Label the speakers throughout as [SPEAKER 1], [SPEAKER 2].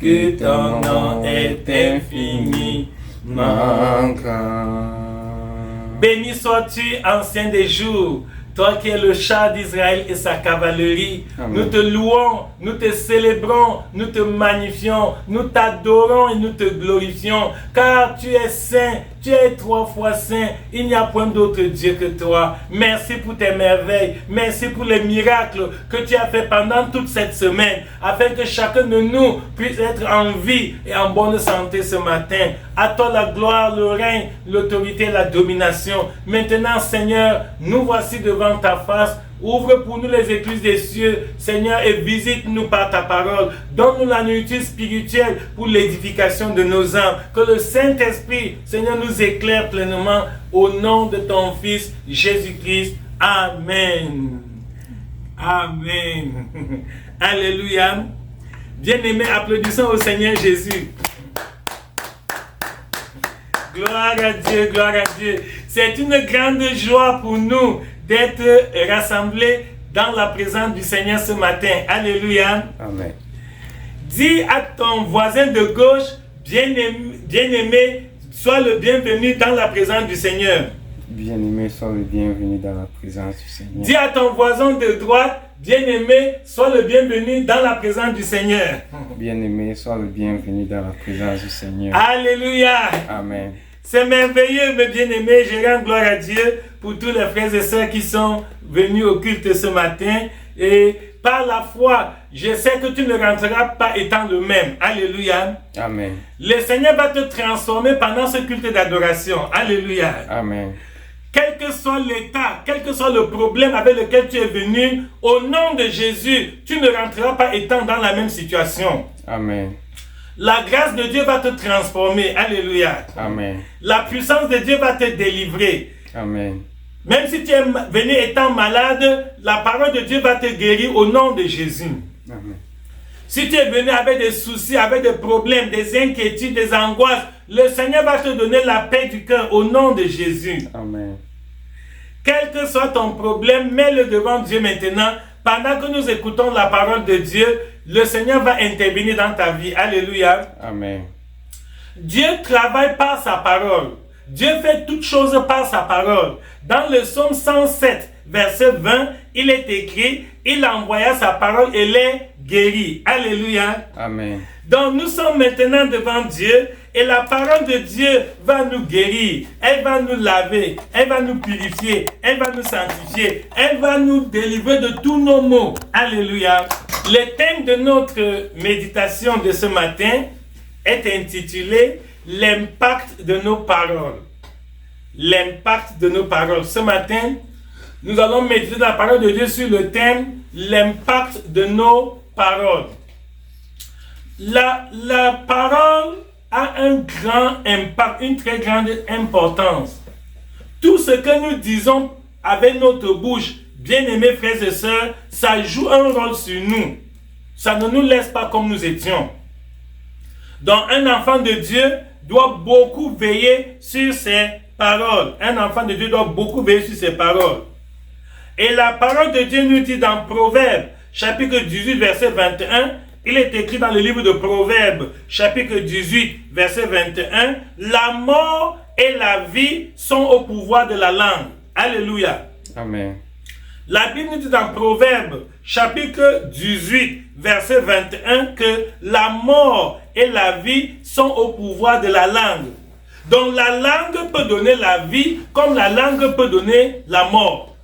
[SPEAKER 1] que ton nom est infiniment grand. Béni sois-tu, ancien des jours, toi qui es le char d'Israël et sa cavalerie. Amen. Nous te louons, nous te célébrons, nous te magnifions, nous t'adorons et nous te glorifions, car tu es saint, tu es 3 fois saint, il n'y a point d'autre Dieu que toi. Merci pour tes merveilles, merci pour les miracles que tu as fait pendant toute cette semaine, afin que chacun de nous puisse être en vie et en bonne santé ce matin. À toi la gloire, le règne, l'autorité et la domination. Maintenant, Seigneur, nous voici devant ta face. Ouvre pour nous les écluses des cieux, Seigneur, et visite-nous par ta parole. Donne-nous la nourriture spirituelle pour l'édification de nos âmes. Que le Saint-Esprit, Seigneur, nous éclaire pleinement au nom de ton Fils, Jésus-Christ. Amen. Amen. Alléluia. Bien-aimés, applaudissons au Seigneur Jésus. Gloire à Dieu, gloire à Dieu. C'est une grande joie pour nous d'être rassemblés dans la présence du Seigneur ce matin. Alléluia.
[SPEAKER 2] Amen.
[SPEAKER 1] Dis à ton voisin de gauche, bien-aimé, sois le bienvenu dans la présence du Seigneur.
[SPEAKER 2] Bien-aimé, sois le bienvenu dans la présence du Seigneur.
[SPEAKER 1] Dis à ton voisin de droite, bien-aimé, sois le bienvenu dans la présence du Seigneur.
[SPEAKER 2] Bien-aimé, sois le bienvenu dans la présence du Seigneur.
[SPEAKER 1] Alléluia.
[SPEAKER 2] Amen.
[SPEAKER 1] C'est merveilleux, mes bien-aimés. Je rends gloire à Dieu pour tous les frères et sœurs qui sont venus au culte ce matin. Et par la foi, je sais que tu ne rentreras pas étant le même. Alléluia.
[SPEAKER 2] Amen.
[SPEAKER 1] Le Seigneur va te transformer pendant ce culte d'adoration. Alléluia.
[SPEAKER 2] Amen.
[SPEAKER 1] Quel que soit l'état, quel que soit le problème avec lequel tu es venu, au nom de Jésus, tu ne rentreras pas étant dans la même situation.
[SPEAKER 2] Amen.
[SPEAKER 1] La grâce de Dieu va te transformer. Alléluia.
[SPEAKER 2] Amen.
[SPEAKER 1] La puissance de Dieu va te délivrer.
[SPEAKER 2] Amen.
[SPEAKER 1] Même si tu es venu étant malade, la parole de Dieu va te guérir au nom de Jésus.
[SPEAKER 2] Amen.
[SPEAKER 1] Si tu es venu avec des soucis, avec des problèmes, des inquiétudes, des angoisses, le Seigneur va te donner la paix du cœur au nom de Jésus.
[SPEAKER 2] Amen.
[SPEAKER 1] Quel que soit ton problème, mets-le devant Dieu maintenant. Pendant que nous écoutons la parole de Dieu, le Seigneur va intervenir dans ta vie. Alléluia.
[SPEAKER 2] Amen.
[SPEAKER 1] Dieu travaille par sa parole. Dieu fait toutes choses par sa parole. Dans le psaume 107, verset 20, il est écrit, il envoya sa parole et les guérit. Alléluia.
[SPEAKER 2] Amen.
[SPEAKER 1] Donc nous sommes maintenant devant Dieu et la parole de Dieu va nous guérir. Elle va nous laver, elle va nous purifier, elle va nous sanctifier, elle va nous délivrer de tous nos maux. Alléluia. Le thème de notre méditation de ce matin est intitulé « L'impact de nos paroles ». L'impact de nos paroles. Ce matin, nous allons méditer la parole de Dieu sur le thème « L'impact de nos paroles ». La parole a un grand impact, une très grande importance. Tout ce que nous disons avec notre bouche, bien-aimés frères et sœurs, ça joue un rôle sur nous. Ça ne nous laisse pas comme nous étions. Donc un enfant de Dieu doit beaucoup veiller sur ses paroles. Un enfant de Dieu doit beaucoup veiller sur ses paroles. Et la parole de Dieu nous dit dans Proverbes, chapitre 18, verset 21, il est écrit dans le livre de Proverbes, chapitre 18, verset 21, « La mort et la vie sont au pouvoir de la langue. » Alléluia.
[SPEAKER 2] Amen.
[SPEAKER 1] La Bible nous dit dans Proverbes, chapitre 18, verset 21, que la mort et la vie sont au pouvoir de la langue. Donc la langue peut donner la vie, comme la langue peut donner la mort.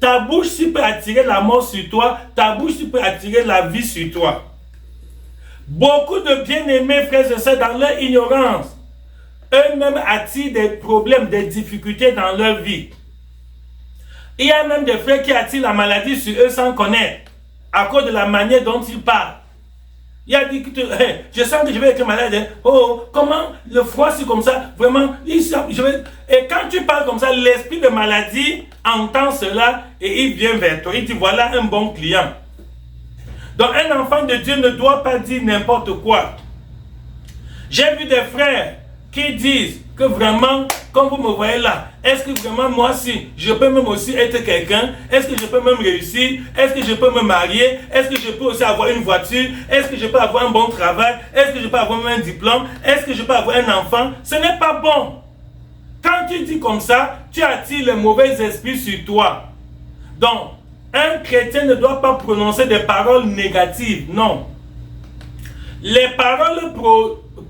[SPEAKER 1] Ta bouche peut attirer la mort sur toi, ta bouche peut attirer la vie sur toi. Beaucoup de bien-aimés frères et sœurs, dans leur ignorance, eux-mêmes attirent des problèmes, des difficultés dans leur vie. Il y a même des frères qui attirent la maladie sur eux sans connaître, à cause de la manière dont ils parlent. Il a dit que je sens que je vais être malade. Oh, comment le froid c'est comme ça? Vraiment, et quand tu parles comme ça, l'esprit de maladie entend cela et il vient vers toi. Il dit voilà un bon client. Donc un enfant de Dieu ne doit pas dire n'importe quoi. J'ai vu des frères qui disent que vraiment, comme vous me voyez là, est-ce que vraiment moi aussi, je peux même aussi être quelqu'un? Est-ce que je peux même réussir? Est-ce que je peux me marier? Est-ce que je peux aussi avoir une voiture? Est-ce que je peux avoir un bon travail? Est-ce que je peux avoir un diplôme? Est-ce que je peux avoir un enfant? Ce n'est pas bon. Quand tu dis comme ça, tu attires les mauvais esprits sur toi. Donc, un chrétien ne doit pas prononcer des paroles négatives, non. Les paroles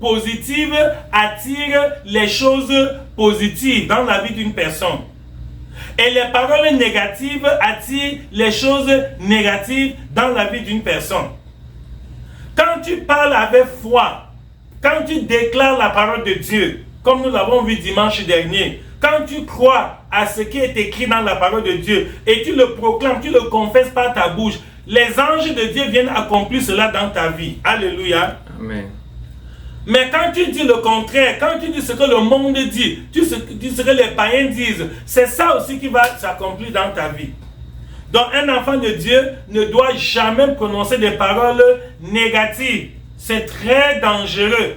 [SPEAKER 1] positives attirent les choses positives dans la vie d'une personne. Et les paroles négatives attirent les choses négatives dans la vie d'une personne. Quand tu parles avec foi, quand tu déclares la parole de Dieu, comme nous l'avons vu dimanche dernier, quand tu crois à ce qui est écrit dans la parole de Dieu et tu le proclames, tu le confesses par ta bouche, les anges de Dieu viennent accomplir cela dans ta vie. Alléluia.
[SPEAKER 2] Amen.
[SPEAKER 1] Mais quand tu dis le contraire, quand tu dis ce que le monde dit, tu dis ce que les païens disent, c'est ça aussi qui va s'accomplir dans ta vie. Donc un enfant de Dieu ne doit jamais prononcer des paroles négatives. C'est très dangereux.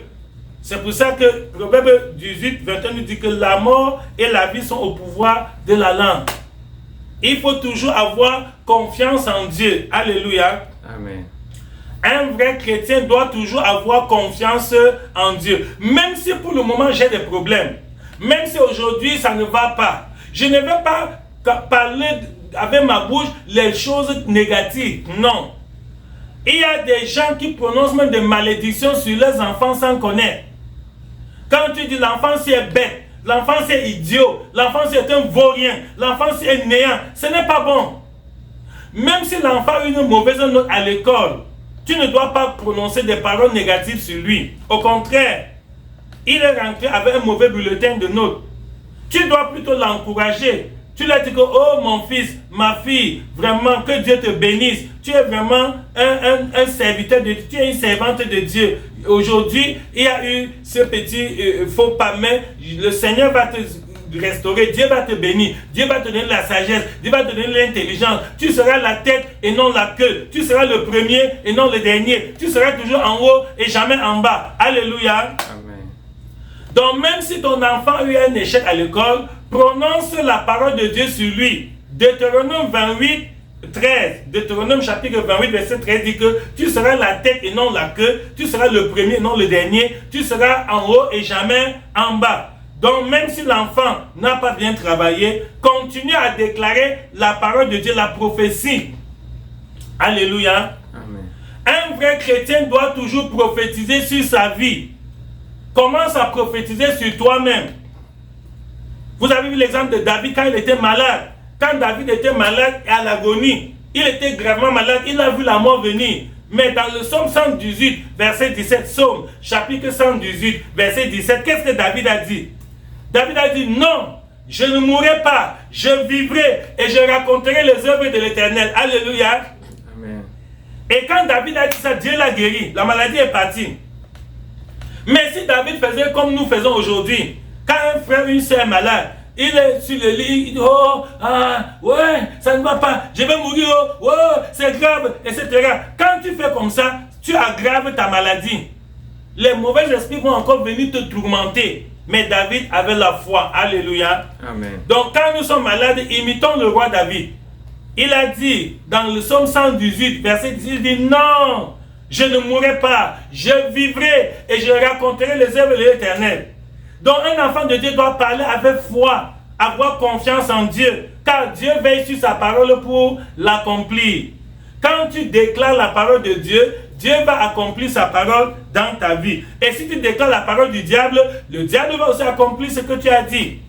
[SPEAKER 1] C'est pour ça que Proverbe 18, 21 nous dit que la mort et la vie sont au pouvoir de la langue. Il faut toujours avoir confiance en Dieu. Alléluia.
[SPEAKER 2] Amen.
[SPEAKER 1] Un vrai chrétien doit toujours avoir confiance en Dieu. Même si pour le moment j'ai des problèmes. Même si aujourd'hui ça ne va pas. Je ne vais pas parler avec ma bouche les choses négatives. Non. Il y a des gens qui prononcent même des malédictions sur leurs enfants sans connaître. Quand tu dis l'enfant c'est bête, l'enfant c'est idiot, l'enfant c'est un vaurien, l'enfant c'est néant, ce n'est pas bon. Même si l'enfant a une mauvaise note à l'école, tu ne dois pas prononcer des paroles négatives sur lui. Au contraire, il est rentré avec un mauvais bulletin de notes. Tu dois plutôt l'encourager. Tu lui as dit que, oh mon fils, ma fille, vraiment que Dieu te bénisse. Tu es vraiment un serviteur de Dieu, tu es une servante de Dieu. Aujourd'hui, il y a eu ce petit faux pas, mais le Seigneur va te restaurer, Dieu va te bénir, Dieu va te donner la sagesse, Dieu va te donner l'intelligence. Tu seras la tête et non la queue. Tu seras le premier et non le dernier. Tu seras toujours en haut et jamais en bas. Alléluia.
[SPEAKER 2] Amen.
[SPEAKER 1] Donc même si ton enfant a eu un échec à l'école, prononce la parole de Dieu sur lui. Deutéronome 28, 13. Deutéronome chapitre 28, verset 13 dit que tu seras la tête et non la queue. Tu seras le premier et non le dernier. Tu seras en haut et jamais en bas. Donc même si l'enfant n'a pas bien travaillé, continue à déclarer la parole de Dieu, la prophétie. Alléluia.
[SPEAKER 2] Amen.
[SPEAKER 1] Un vrai chrétien doit toujours prophétiser sur sa vie. Commence à prophétiser sur toi-même. Vous avez vu l'exemple de David quand il était malade. Quand David était malade et à l'agonie, il était gravement malade, il a vu la mort venir. Mais dans le psaume 118, verset 17, psaume, chapitre 118, verset 17, qu'est-ce que David a dit? David a dit, non, je ne mourrai pas, je vivrai et je raconterai les œuvres de l'Éternel. Alléluia.
[SPEAKER 2] Amen.
[SPEAKER 1] Et quand David a dit ça, Dieu l'a guéri, la maladie est partie. Mais si David faisait comme nous faisons aujourd'hui, quand un frère ou une soeur est malade, il est sur le lit, il dit, oh, ouais, ça ne va pas, je vais mourir, oh, c'est grave, etc. Quand tu fais comme ça, tu aggraves ta maladie. Les mauvais esprits vont encore venir te tourmenter. Mais David avait la foi. Alléluia.
[SPEAKER 2] Amen.
[SPEAKER 1] Donc quand nous sommes malades, imitons le roi David. Il a dit dans le psaume 118, verset 10, il dit, non, je ne mourrai pas, je vivrai et je raconterai les œuvres de l'Éternel. Donc un enfant de Dieu doit parler avec foi, avoir confiance en Dieu, car Dieu veille sur sa parole pour l'accomplir. Quand tu déclares la parole de Dieu, Dieu va accomplir sa parole dans ta vie. Et si tu déclares la parole du diable, le diable va aussi accomplir ce que tu as dit.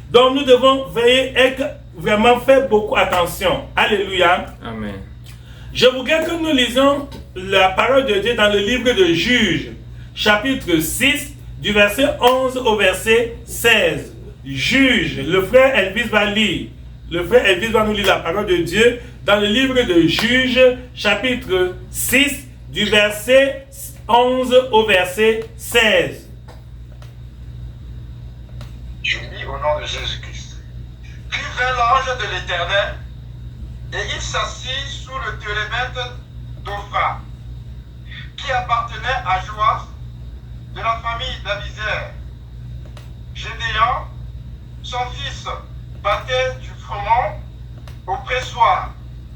[SPEAKER 1] Donc nous devons veiller et vraiment faire beaucoup attention. Alléluia.
[SPEAKER 2] Amen.
[SPEAKER 1] Je voudrais que nous lisions la parole de Dieu dans le livre de Juges, chapitre 6, du verset 11 au verset 16. Juges, le frère Elvis va lire. Le frère Elvis va nous lire la parole de Dieu dans le livre de Juges, chapitre 6, du verset 11 au verset 16.
[SPEAKER 3] Je lis au nom de Jésus-Christ. Puis vint l'ange de l'Éternel, et il s'assit sous le térébinthe d'Ophra, qui appartenait à Joas, de la famille d'Abizère. Gédéon son fils battait du froment au pressoir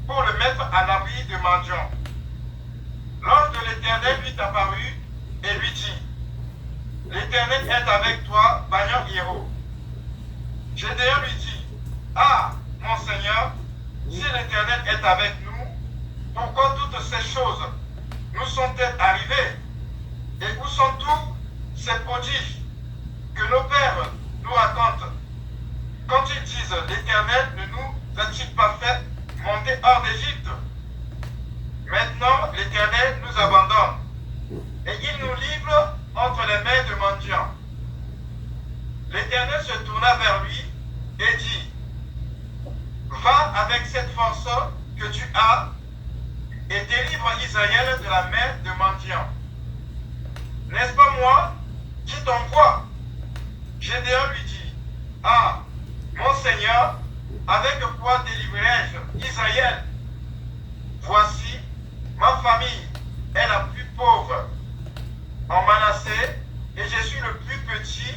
[SPEAKER 3] pour le mettre à l'abri de mendiants. L'ange de l'Éternel lui apparut et lui dit, l'Éternel est avec toi, vaillant héros. Gédéon lui dit, ah, mon Seigneur, si l'Éternel est avec nous, pourquoi toutes ces choses nous sont-elles arrivées? Et où sont tous ces prodiges que nos pères nous racontent? Quand ils disent, l'Éternel ne nous a-t-il pas fait monter hors d'Égypte? Maintenant, l'Éternel nous abandonne et il nous livre entre les mains de mendiants. L'Éternel se tourna vers lui et dit, va avec cette force que tu as et délivre Israël de la main de mendiants. N'est-ce pas moi qui t'envoie? Gédéon lui dit, ah, mon Seigneur, avec quoi délivrerai-je Israël? Voici, ma famille est la plus pauvre en Manassé et je suis le plus petit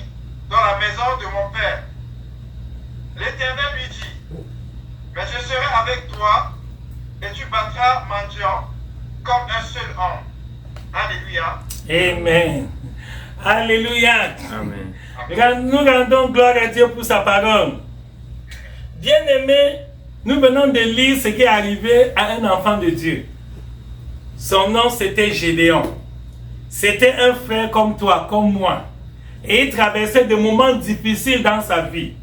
[SPEAKER 3] dans la maison de mon père. L'Éternel lui dit, mais je serai avec toi et tu battras mendiant comme un seul homme. Alléluia.
[SPEAKER 1] Amen. Alléluia.
[SPEAKER 2] Amen.
[SPEAKER 1] Nous rendons gloire à Dieu pour sa parole. Bien-aimés, nous venons de lire ce qui est arrivé à un enfant de Dieu. Son nom c'était Gédéon. C'était un frère comme toi, comme moi. Et il traversait des moments difficiles dans sa vie.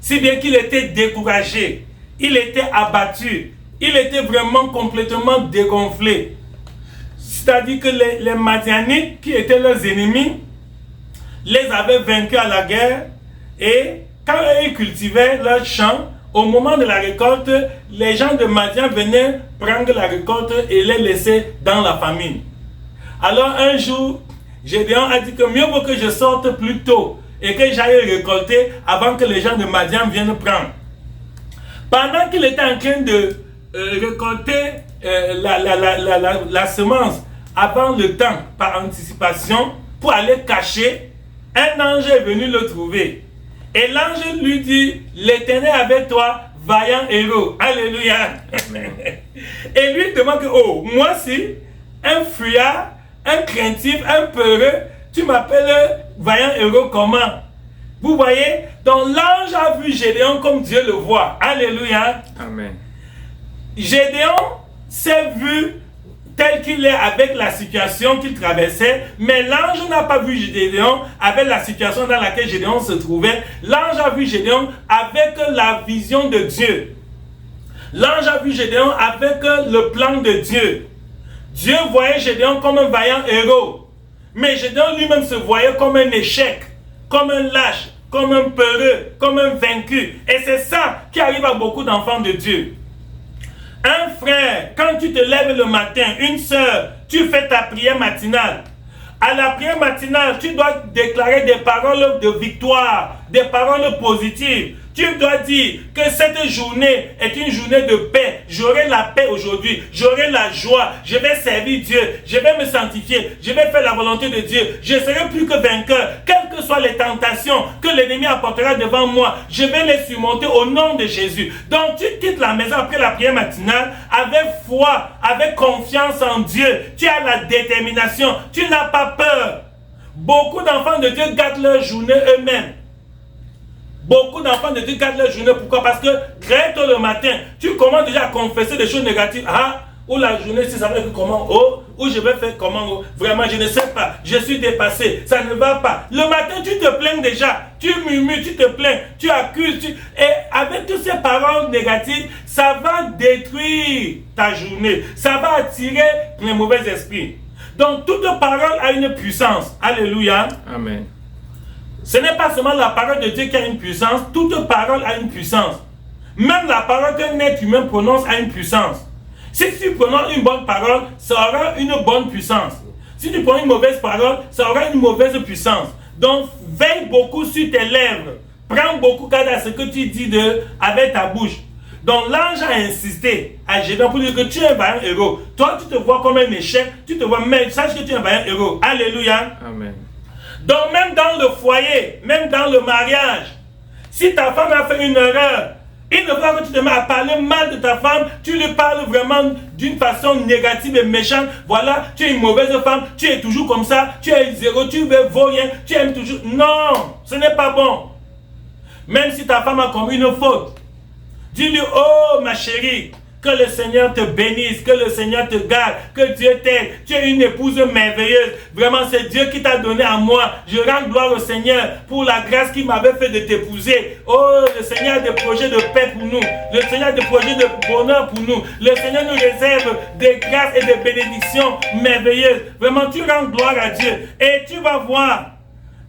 [SPEAKER 1] Si bien qu'il était découragé, il était abattu, il était vraiment complètement dégonflé. C'est-à-dire que les Madianites, qui étaient leurs ennemis, les avaient vaincus à la guerre. Et quand ils cultivaient leurs champs, au moment de la récolte, les gens de Madian venaient prendre la récolte et les laisser dans la famine. Alors un jour, Gédéon a dit que mieux vaut que je sorte plus tôt et que j'aille récolter avant que les gens de Madian viennent prendre. Pendant qu'il était en train de récolter la semence avant le temps, par anticipation, pour aller cacher, un ange est venu le trouver. Et l'ange lui dit, l'Éternel est avec toi, vaillant héros. Alléluia. Et lui demande, oh, moi si, un fuyard, un craintif, un peureux, tu m'appelles vaillant héros comment? Vous voyez? Donc l'ange a vu Gédéon comme Dieu le voit. Alléluia.
[SPEAKER 2] Amen.
[SPEAKER 1] Gédéon s'est vu tel qu'il est avec la situation qu'il traversait, mais l'ange n'a pas vu Gédéon avec la situation dans laquelle Gédéon se trouvait. L'ange a vu Gédéon avec la vision de Dieu. L'ange a vu Gédéon avec le plan de Dieu. Dieu voyait Gédéon comme un vaillant héros, mais Gédéon lui-même se voyait comme un échec, comme un lâche, comme un peureux, comme un vaincu. Et c'est ça qui arrive à beaucoup d'enfants de Dieu. Un frère, quand tu te lèves le matin, une sœur, tu fais ta prière matinale. À la prière matinale, tu dois déclarer des paroles de victoire, des paroles positives. Tu dois dire que cette journée est une journée de paix. J'aurai la paix aujourd'hui. J'aurai la joie. Je vais servir Dieu. Je vais me sanctifier. Je vais faire la volonté de Dieu. Je serai plus que vainqueur. Quelles que soient les tentations que l'ennemi apportera devant moi, je vais les surmonter au nom de Jésus. Donc tu quittes la maison après la prière matinale avec foi, avec confiance en Dieu. Tu as la détermination. Tu n'as pas peur. Beaucoup d'enfants de Dieu gardent leur journée eux-mêmes. Beaucoup d'enfants de Dieu gardent leur journée. Pourquoi? Parce que très tôt le matin, tu commences déjà à confesser des choses négatives. Ah, ou la journée, si ça va être comment? Oh, ou je vais faire comment? Oh, vraiment, je ne sais pas. Je suis dépassé. Ça ne va pas. Le matin, tu te plains déjà. Tu murmures, tu te plains. Tu accuses. Et avec toutes ces paroles négatives, ça va détruire ta journée. Ça va attirer les mauvais esprits. Donc, toute parole a une puissance. Alléluia.
[SPEAKER 2] Amen.
[SPEAKER 1] Ce n'est pas seulement la parole de Dieu qui a une puissance, toute parole a une puissance. Même la parole qu'un être humain prononce a une puissance. Si tu prononces une bonne parole, ça aura une bonne puissance. Si tu prends une mauvaise parole, ça aura une mauvaise puissance. Donc, veille beaucoup sur tes lèvres. Prends beaucoup garde à ce que tu dis avec ta bouche. Donc, l'ange a insisté à Gédéon pour dire que tu es un vaillant héros. Toi, tu te vois comme un échec, tu te vois, mais sache que tu es un vaillant héros. Alléluia.
[SPEAKER 2] Amen.
[SPEAKER 1] Donc même dans le foyer, même dans le mariage, Si ta femme a fait une erreur, il ne faut pas que tu te mets à parler mal de ta femme, tu lui parles vraiment d'une façon négative et méchante. Voilà, tu es une mauvaise femme, tu es toujours comme ça, tu es zéro, tu ne vaux rien, tu aimes toujours. Non, ce n'est pas bon. Même si ta femme a commis une faute, dis-lui, oh ma chérie, que le Seigneur te bénisse, que le Seigneur te garde, que Dieu t'aide. Tu es une épouse merveilleuse. Vraiment, c'est Dieu qui t'a donné à moi. Je rends gloire au Seigneur pour la grâce qu'il m'avait fait de t'épouser. Oh, le Seigneur a des projets de paix pour nous. Le Seigneur a des projets de bonheur pour nous. Le Seigneur nous réserve des grâces et des bénédictions merveilleuses. Vraiment, tu rends gloire à Dieu. Et tu vas voir.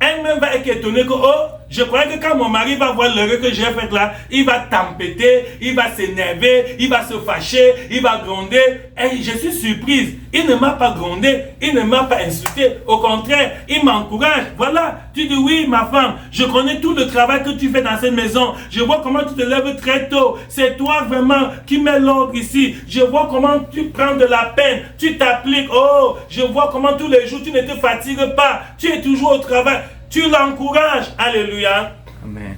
[SPEAKER 1] Elle-même va être étonnée que, oh, je croyais que quand mon mari va voir l'erreur que j'ai faite là, il va tempêter, il va s'énerver, il va se fâcher, il va gronder. Et je suis surprise. Il ne m'a pas grondé, il ne m'a pas insulté. Au contraire, il m'encourage. Voilà, tu dis oui, ma femme, je connais tout le travail que tu fais dans cette maison. Je vois comment tu te lèves très tôt. C'est toi vraiment qui mets l'ordre ici. Je vois comment tu prends de la peine, tu t'appliques. Oh, je vois comment tous les jours tu ne te fatigues pas. Tu es toujours au travail. Tu l'encourages. Alléluia.
[SPEAKER 2] Amen.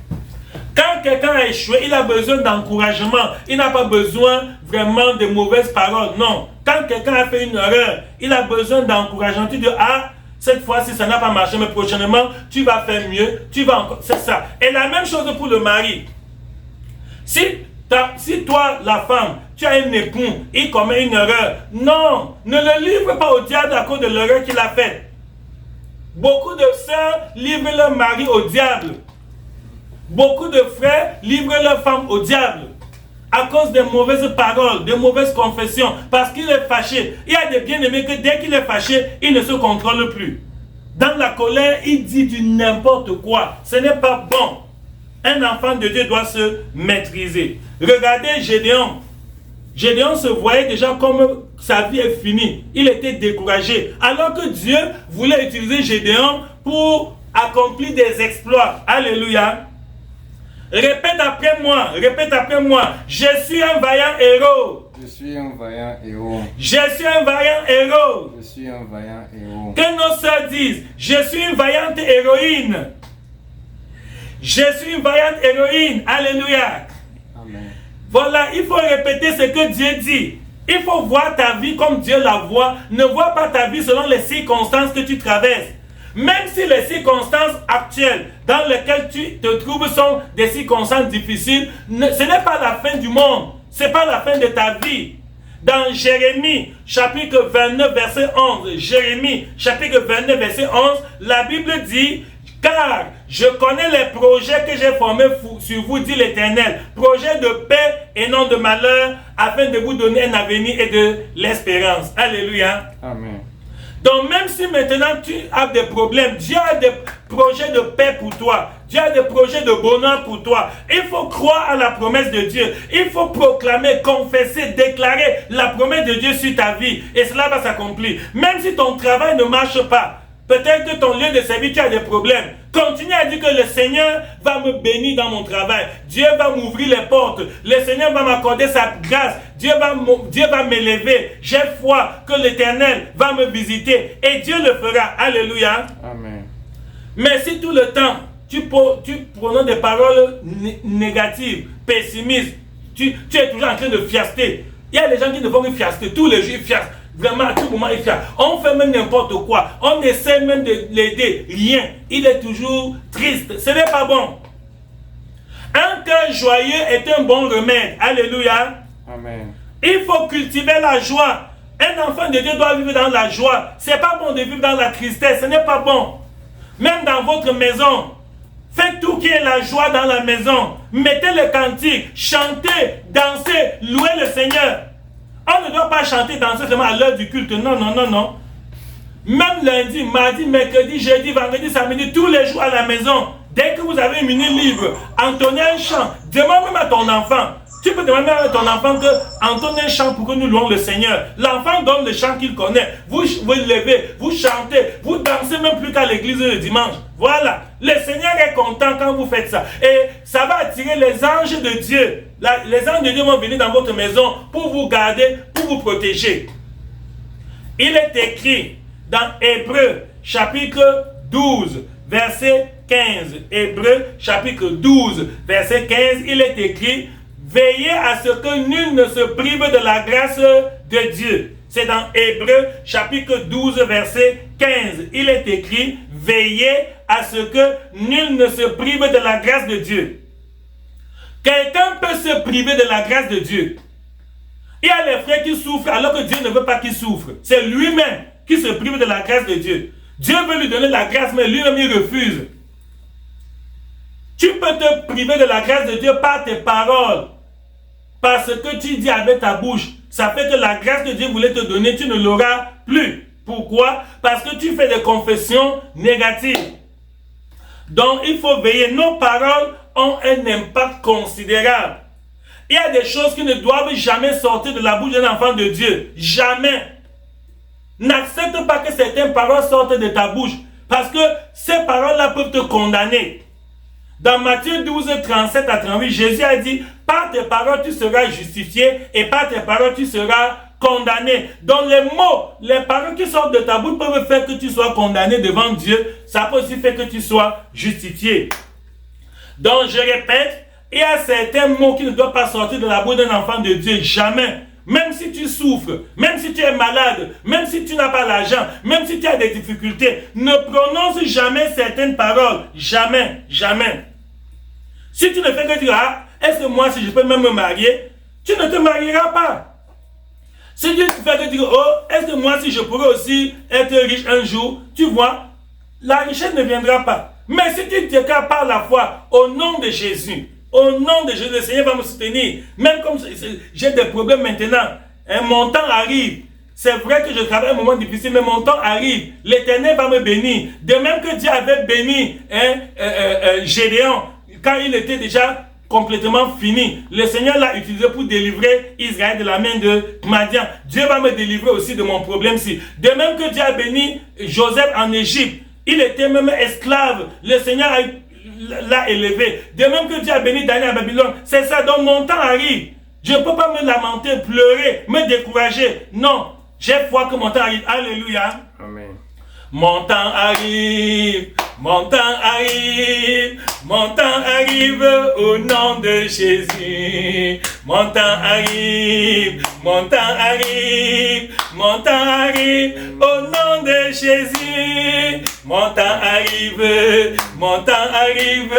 [SPEAKER 1] Quand quelqu'un a échoué, il a besoin d'encouragement. Il n'a pas besoin vraiment de mauvaises paroles. Non. Quand quelqu'un a fait une erreur, il a besoin d'encouragement. Tu dis, ah, cette fois-ci, ça n'a pas marché, mais prochainement, tu vas faire mieux. Tu vas encore. C'est ça. Et la même chose pour le mari. Si toi, la femme, tu as un époux, il commet une erreur, non, ne le livre pas au diable à cause de l'erreur qu'il a faite. Beaucoup de sœurs livrent leur mari au diable. Beaucoup de frères livrent leur femme au diable. À cause des mauvaises paroles, des mauvaises confessions. Parce qu'il est fâché. Il y a des bien-aimés que dès qu'il est fâché, il ne se contrôle plus. Dans la colère, il dit du n'importe quoi. Ce n'est pas bon. Un enfant de Dieu doit se maîtriser. Regardez Gédéon. Gédéon se voyait déjà comme sa vie est finie. Il était découragé. Alors que Dieu voulait utiliser Gédéon pour accomplir des exploits. Alléluia. Répète après moi. Répète après moi. Je suis un vaillant héros.
[SPEAKER 2] Je suis un vaillant héros.
[SPEAKER 1] Je suis un vaillant héros.
[SPEAKER 2] Je suis un vaillant héros.
[SPEAKER 1] Que nos sœurs disent, je suis une vaillante héroïne. Je suis une vaillante héroïne. Alléluia.
[SPEAKER 2] Amen.
[SPEAKER 1] Voilà, il faut répéter ce que Dieu dit. Il faut voir ta vie comme Dieu la voit. Ne vois pas ta vie selon les circonstances que tu traverses. Même si les circonstances actuelles dans lesquelles tu te trouves sont des circonstances difficiles, ce n'est pas la fin du monde. Ce n'est pas la fin de ta vie. Dans Jérémie, chapitre 29, verset 11, Jérémie, chapitre 29, verset 11, la Bible dit, car je connais les projets que j'ai formés sur vous, dit l'Éternel, projets de paix et non de malheur, afin de vous donner un avenir et de l'espérance. Alléluia.
[SPEAKER 2] Amen.
[SPEAKER 1] Donc même si maintenant tu as des problèmes, Dieu a des projets de paix pour toi. Dieu a des projets de bonheur pour toi. Il faut croire à la promesse de Dieu. Il faut proclamer, confesser, déclarer la promesse de Dieu sur ta vie. Et cela va s'accomplir. Même si ton travail ne marche pas, peut-être que ton lieu de service, tu as des problèmes. Continue à dire que le Seigneur va me bénir dans mon travail. Dieu va m'ouvrir les portes. Le Seigneur va m'accorder sa grâce. Dieu va m'élever. J'ai foi que l'Éternel va me visiter. Et Dieu le fera. Alléluia.
[SPEAKER 2] Amen.
[SPEAKER 1] Mais si tout le temps, tu prononces des paroles négatives, pessimistes, tu es toujours en train de fiaster. Il y a des gens qui ne font que fiaster. Tous les jours, ils fiastent. Vraiment, à tout moment, il fait. On fait même n'importe quoi. On essaie même de l'aider. Rien. Il est toujours triste. Ce n'est pas bon. Un cœur joyeux est un bon remède. Alléluia.
[SPEAKER 2] Amen.
[SPEAKER 1] Il faut cultiver la joie. Un enfant de Dieu doit vivre dans la joie. Ce n'est pas bon de vivre dans la tristesse. Ce n'est pas bon. Même dans votre maison, faites tout qui est la joie dans la maison. Mettez le cantique. Chantez, dansez, louez le Seigneur. On ne doit pas chanter, danser seulement à l'heure du culte. Non, non, non, non. Même lundi, mardi, mercredi, jeudi, vendredi, samedi, tous les jours à la maison. Dès que vous avez une minute libre, entonnez un chant. Demande même à ton enfant. Tu peux demander à ton enfant que entonne un chant pour que nous louons le Seigneur. L'enfant donne le chant qu'il connaît. Vous levez, vous chantez, vous dansez même plus qu'à l'église le dimanche. Voilà. Le Seigneur est content quand vous faites ça. Et ça va attirer les anges de Dieu. Les anges de Dieu vont venir dans votre maison pour vous garder, pour vous protéger. Il est écrit dans Hébreux, chapitre 12, verset 15. Hébreux chapitre 12, verset 15, il est écrit « Veillez à ce que nul ne se prive de la grâce de Dieu ». C'est dans Hébreux chapitre 12, verset 15. Il est écrit « Veillez à ce que nul ne se prive de la grâce de Dieu ». Quelqu'un peut se priver de la grâce de Dieu. Il y a les frères qui souffrent alors que Dieu ne veut pas qu'ils souffrent. C'est lui-même qui se prive de la grâce de Dieu. Dieu veut lui donner la grâce, mais lui-même il refuse. Tu peux te priver de la grâce de Dieu par tes paroles. Parce que tu dis avec ta bouche. Ça fait que la grâce que Dieu voulait te donner, tu ne l'auras plus. Pourquoi? Parce que tu fais des confessions négatives. Donc il faut veiller. Nos paroles ont un impact considérable. Il y a des choses qui ne doivent jamais sortir de la bouche d'un enfant de Dieu. Jamais. N'accepte pas que certaines paroles sortent de ta bouche. Parce que ces paroles-là peuvent te condamner. Dans Matthieu 12, 37 à 38, Jésus a dit, par tes paroles tu seras justifié et par tes paroles tu seras condamné. Donc les mots, les paroles qui sortent de ta bouche peuvent faire que tu sois condamné devant Dieu. Ça peut aussi faire que tu sois justifié. Donc je répète, il y a certains mots qui ne doivent pas sortir de la bouche d'un enfant de Dieu. Jamais. Même si tu souffres, même si tu es malade, même si tu n'as pas l'argent, même si tu as des difficultés, ne prononce jamais certaines paroles. Jamais, jamais. Si tu ne fais que dire, ah, est-ce que moi, si je peux même me marier, tu ne te marieras pas. Si tu fais que dire, oh, est-ce que moi, si je pourrais aussi être riche un jour, tu vois, la richesse ne viendra pas. Mais si tu déclares par la foi, au nom de Jésus, au nom de Jésus, le Seigneur va me soutenir. Même comme j'ai des problèmes maintenant, mon temps arrive. C'est vrai que je travaille un moment difficile, mais mon temps arrive. L'Éternel va me bénir. De même que Dieu avait béni Gédéon, quand il était déjà complètement fini. Le Seigneur l'a utilisé pour délivrer Israël de la main de Madian. Dieu va me délivrer aussi de mon problème-ci. De même que Dieu a béni Joseph en Égypte. Il était même esclave. Le Seigneur l'a élevé. De même que Dieu a béni Daniel à Babylone. C'est ça. Donc mon temps arrive. Je ne peux pas me lamenter, pleurer, me décourager. Non. J'ai foi que mon temps arrive. Alléluia.
[SPEAKER 2] Amen.
[SPEAKER 1] Mon temps arrive, mon temps arrive, mon temps arrive au nom de Jésus. Mon temps arrive, mon temps arrive, mon temps arrive au nom de Jésus. Mon temps arrive, mon temps arrive,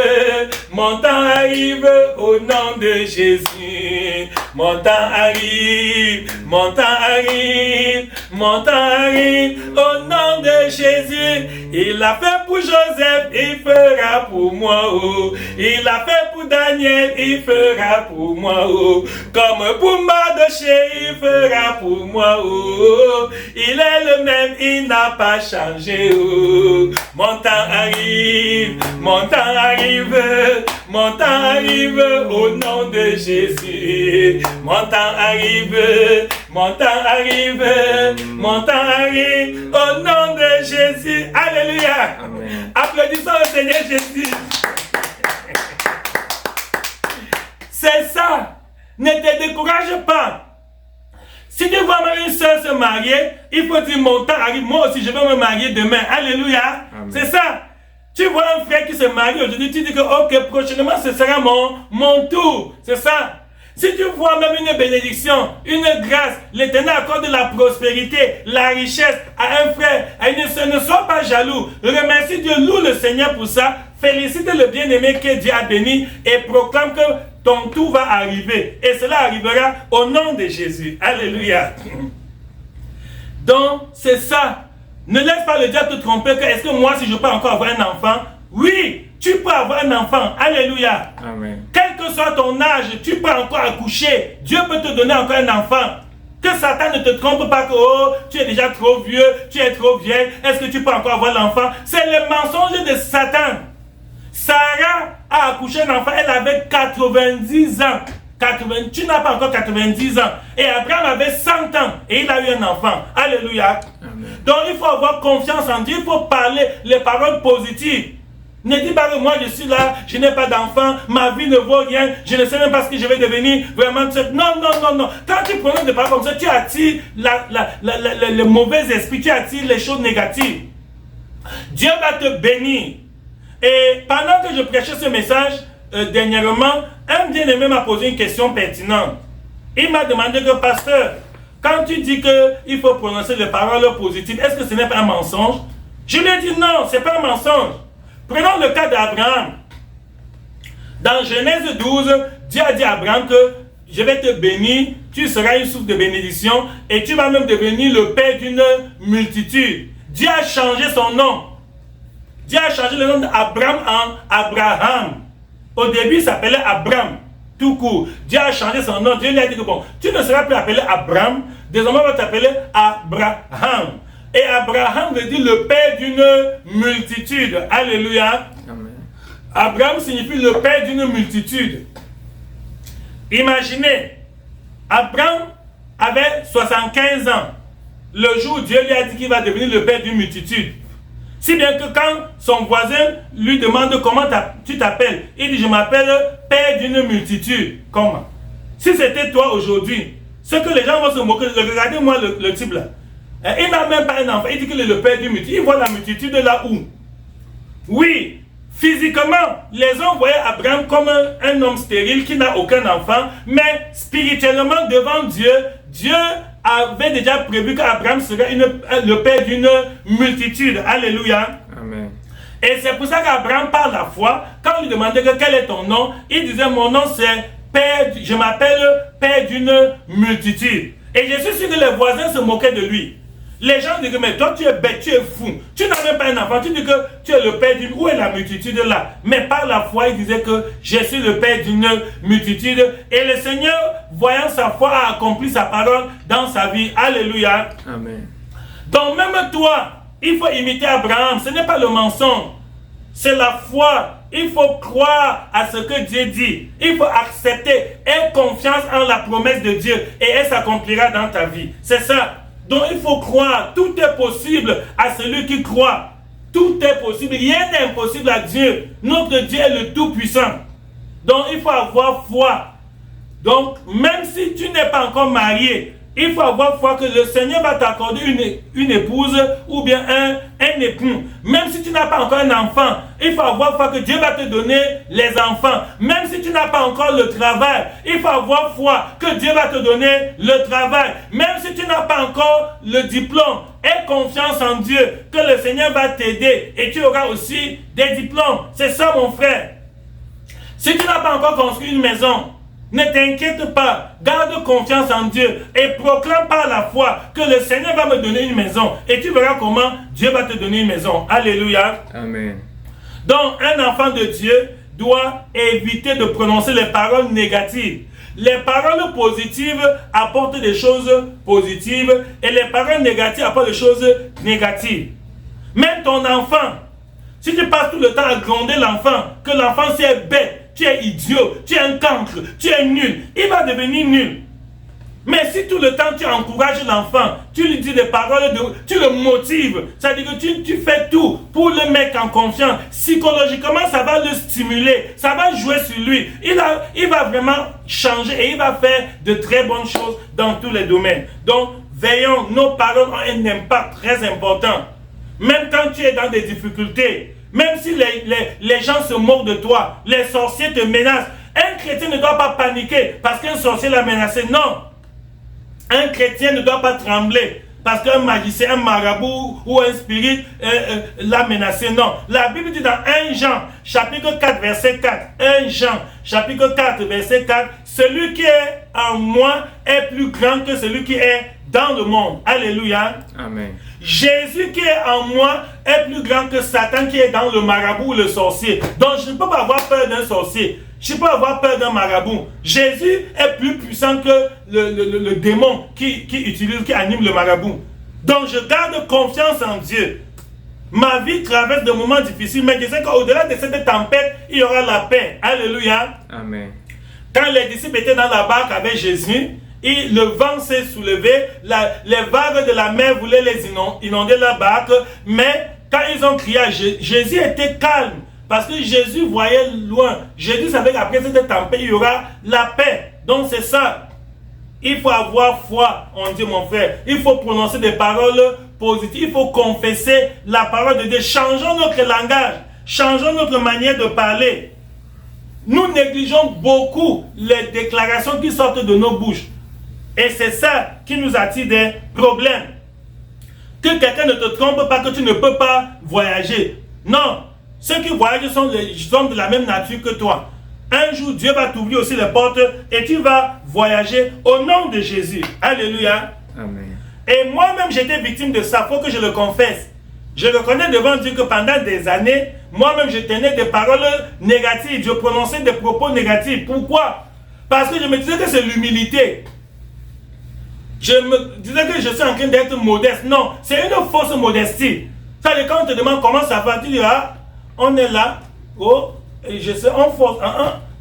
[SPEAKER 1] mon temps arrive au nom de Jésus. Mon temps arrive, mon temps arrive, mon temps arrive au nom de Jésus. Il a fait pour Joseph, il fera pour moi. Oh. Il a fait pour Daniel, il fera pour moi. Oh. Comme pour Mardochée, il fera pour moi. Oh. Il est le même, il n'a pas changé. Oh. Mon temps arrive, mon temps arrive, mon temps arrive au nom de Jésus. Mon temps arrive, mon temps arrive, mon temps arrive au nom de Jésus. Alléluia. Amen. Applaudissons le Seigneur Jésus. C'est ça. Ne te décourage pas. Si tu vois une soeur se marier, il faut dire mon temps arrive. Moi aussi, je vais me marier demain. Alléluia. C'est ça. Tu vois un frère qui se marie aujourd'hui, tu dis que ok, prochainement ce sera mon tour. C'est ça. Si tu vois même une bénédiction, une grâce, l'Éternel accorde la prospérité, la richesse à un frère, à une soeur, ne sois pas jaloux. Remercie Dieu, loue le Seigneur pour ça. Félicite le bien-aimé que Dieu a béni et proclame que ton tour va arriver. Et cela arrivera au nom de Jésus. Alléluia. Donc, c'est ça. Ne laisse pas le diable te tromper que est-ce que moi, si je peux encore avoir un enfant? Oui, tu peux avoir un enfant. Alléluia.
[SPEAKER 2] Amen.
[SPEAKER 1] Quel que soit ton âge, tu peux encore accoucher. Dieu peut te donner encore un enfant. Que Satan ne te trompe pas que oh, tu es déjà trop vieux, tu es trop vieille. Est-ce que tu peux encore avoir l'enfant? C'est le mensonge de Satan. Sarah a accouché un enfant, elle avait 90 ans. Tu n'as pas encore 90 ans. Et Abraham avait 100 ans et il a eu un enfant. Alléluia. Amen. Donc il faut avoir confiance en Dieu, il faut parler les paroles positives. Ne dis pas que moi je suis là, je n'ai pas d'enfant, ma vie ne vaut rien, je ne sais même pas ce que je vais devenir. Vraiment, non, non, non, non. Quand tu prononces des paroles comme ça, tu attires le mauvais esprit, tu attires les choses négatives. Dieu va te bénir. Et pendant que je prêchais ce message, dernièrement, un bien-aimé m'a posé une question pertinente. Il m'a demandé que, pasteur, quand tu dis qu'il faut prononcer les paroles positives, est-ce que ce n'est pas un mensonge? Je lui ai dit non, ce n'est pas un mensonge. Prenons le cas d'Abraham. Dans Genèse 12, Dieu a dit à Abraham que je vais te bénir, tu seras une source de bénédiction et tu vas même devenir le père d'une multitude. Dieu a changé son nom. Dieu a changé le nom d'Abraham en Abraham. Au début, il s'appelait Abraham, tout court. Dieu a changé son nom. Dieu lui a dit que bon, tu ne seras plus appelé Abraham, désormais on va t'appeler Abraham. Et Abraham veut dire le père d'une multitude. Alléluia. Amen. Abraham signifie le père d'une multitude. Imaginez, Abraham avait 75 ans. Le jour où Dieu lui a dit qu'il va devenir le père d'une multitude. Si bien que quand son voisin lui demande comment tu t'appelles, il dit je m'appelle père d'une multitude. Comment? Si c'était toi aujourd'hui, ce que les gens vont se moquer, regardez-moi le type là. Il n'a même pas un enfant, il dit qu'il est le père d'une multitude. Il voit la multitude là où? Oui, physiquement, les gens voyaient Abraham comme un homme stérile qui n'a aucun enfant, mais spirituellement devant Dieu, Dieu avait déjà prévu qu'Abraham serait le père d'une multitude. Alléluia. Amen. Et c'est pour ça qu'Abraham, par la foi, quand on lui demandait quel est ton nom, il disait mon nom c'est père, je m'appelle père d'une multitude. Et je suis sûr que les voisins se moquaient de lui. Les gens disent mais toi tu es bête, tu es fou, tu n'as même pas un enfant, tu dis que tu es le père d'une, où est la multitude là? Mais par la foi il disait que je suis le père d'une multitude et le Seigneur voyant sa foi a accompli sa parole dans sa vie. Alléluia. Amen. Donc même toi, il faut imiter Abraham, ce n'est pas le mensonge, c'est la foi. Il faut croire à ce que Dieu dit. Il faut accepter, aie confiance en la promesse de Dieu et elle s'accomplira dans ta vie. C'est ça. Donc il faut croire, tout est possible à celui qui croit. Tout est possible, rien n'est impossible à Dieu. Notre Dieu est le Tout-Puissant. Donc il faut avoir foi. Donc même si tu n'es pas encore marié, il faut avoir foi que le Seigneur va t'accorder une épouse ou bien un époux. Même si tu n'as pas encore un enfant, il faut avoir foi que Dieu va te donner les enfants. Même si tu n'as pas encore le travail, il faut avoir foi que Dieu va te donner le travail. Même si tu n'as pas encore le diplôme, aie confiance en Dieu que le Seigneur va t'aider et tu auras aussi des diplômes. C'est ça mon frère. Si tu n'as pas encore construit une maison, ne t'inquiète pas, garde confiance en Dieu et proclame par la foi que le Seigneur va me donner une maison et tu verras comment Dieu va te donner une maison. Alléluia. Amen. Donc un enfant de Dieu doit éviter de prononcer les paroles négatives. Les paroles positives apportent des choses positives et les paroles négatives apportent des choses négatives. Même ton enfant, si tu passes tout le temps à gronder l'enfant, que l'enfant c'est bête, tu es idiot, tu es un cancre, tu es nul, il va devenir nul. Mais si tout le temps tu encourages l'enfant, tu lui dis des paroles, tu le motives, c'est-à-dire que tu fais tout pour le mettre en confiance, psychologiquement ça va le stimuler, ça va jouer sur lui, il va vraiment changer et il va faire de très bonnes choses dans tous les domaines. Donc veillons, nos paroles ont un impact très important. Même quand tu es dans des difficultés, même si les gens se moquent de toi, les sorciers te menacent, un chrétien ne doit pas paniquer parce qu'un sorcier l'a menacé. Non. Un chrétien ne doit pas trembler parce qu'un magicien, un marabout ou un spirit l'a menacé. Non. La Bible dit dans 1 Jean, chapitre 4, verset 4. 1 Jean, chapitre 4, verset 4. Celui qui est en moi est plus grand que celui qui est dans le monde. Alléluia. Amen. Jésus qui est en moi est plus grand que Satan qui est dans le marabout ou le sorcier. Donc je ne peux pas avoir peur d'un sorcier. Je ne peux pas avoir peur d'un marabout. Jésus est plus puissant que le démon qui anime le marabout. Donc je garde confiance en Dieu. Ma vie traverse des moments difficiles, mais je sais qu'au-delà de cette tempête, il y aura la paix. Alléluia. Amen. Quand les disciples étaient dans la barque avec Jésus, et le vent s'est soulevé, les vagues de la mer voulaient les inonder la barque, mais quand ils ont crié à Jésus était calme, parce que Jésus voyait loin. Jésus savait qu'après cette tempête, il y aura la paix. Donc c'est ça. Il faut avoir foi en Dieu, mon frère. Il faut prononcer des paroles positives. Il faut confesser la parole de Dieu. Changeons notre langage. Changeons notre manière de parler. Nous négligeons beaucoup les déclarations qui sortent de nos bouches. Et c'est ça qui nous attire des problèmes. Que quelqu'un ne te trompe pas, que tu ne peux pas voyager. Non, ceux qui voyagent sont de la même nature que toi. Un jour, Dieu va t'ouvrir aussi les portes et tu vas voyager au nom de Jésus. Alléluia.
[SPEAKER 2] Amen.
[SPEAKER 1] Et moi-même, j'étais victime de ça, il faut que je le confesse. Je reconnais devant Dieu que pendant des années, moi-même, je tenais des paroles négatives, je prononçais des propos négatifs. Pourquoi? Parce que je me disais que c'est l'humilité. Je me disais que je suis en train d'être modeste. Non, c'est une fausse modestie. Ça, quand on te demande comment ça va, tu dis, ah, on est là, oh, et je sais, on force,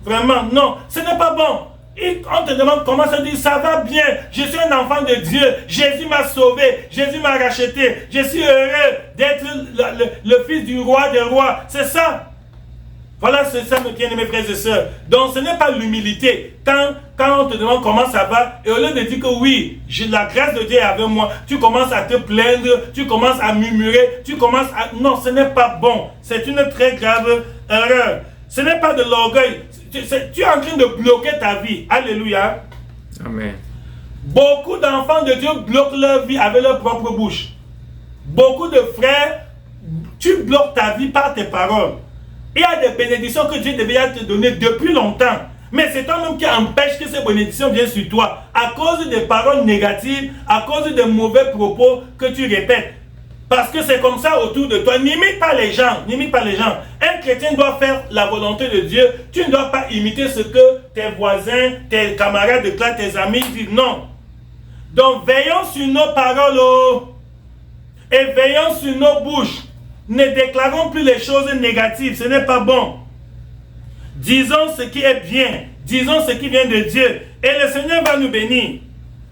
[SPEAKER 1] vraiment, non, ce n'est pas bon. Et on te demande comment ça dit, ça va bien, je suis un enfant de Dieu, Jésus m'a sauvé, Jésus m'a racheté, je suis heureux d'être le fils du roi des rois, c'est ça. Voilà, c'est ça, mes bien-aimés frères et sœurs. Donc, ce n'est pas l'humilité. Quand on te demande comment ça va, et au lieu de dire que oui, la grâce de Dieu est avec moi, tu commences à te plaindre, tu commences à murmurer, tu commences à... Non, ce n'est pas bon. C'est une très grave erreur. Ce n'est pas de l'orgueil. Tu es en train de bloquer ta vie. Alléluia.
[SPEAKER 2] Amen.
[SPEAKER 1] Beaucoup d'enfants de Dieu bloquent leur vie avec leur propre bouche. Beaucoup de frères, tu bloques ta vie par tes paroles. Il y a des bénédictions que Dieu devait te donner depuis longtemps. Mais c'est toi-même qui empêche que ces bénédictions viennent sur toi. À cause des paroles négatives, à cause des mauvais propos que tu répètes. Parce que c'est comme ça autour de toi. N'imite pas les gens. N'imite pas les gens. Un chrétien doit faire la volonté de Dieu. Tu ne dois pas imiter ce que tes voisins, tes camarades de classe, tes amis disent. Non. Donc veillons sur nos paroles. Et veillons sur nos bouches. Ne déclarons plus les choses négatives, ce n'est pas bon. Disons ce qui est bien, disons ce qui vient de Dieu, et le Seigneur va nous bénir.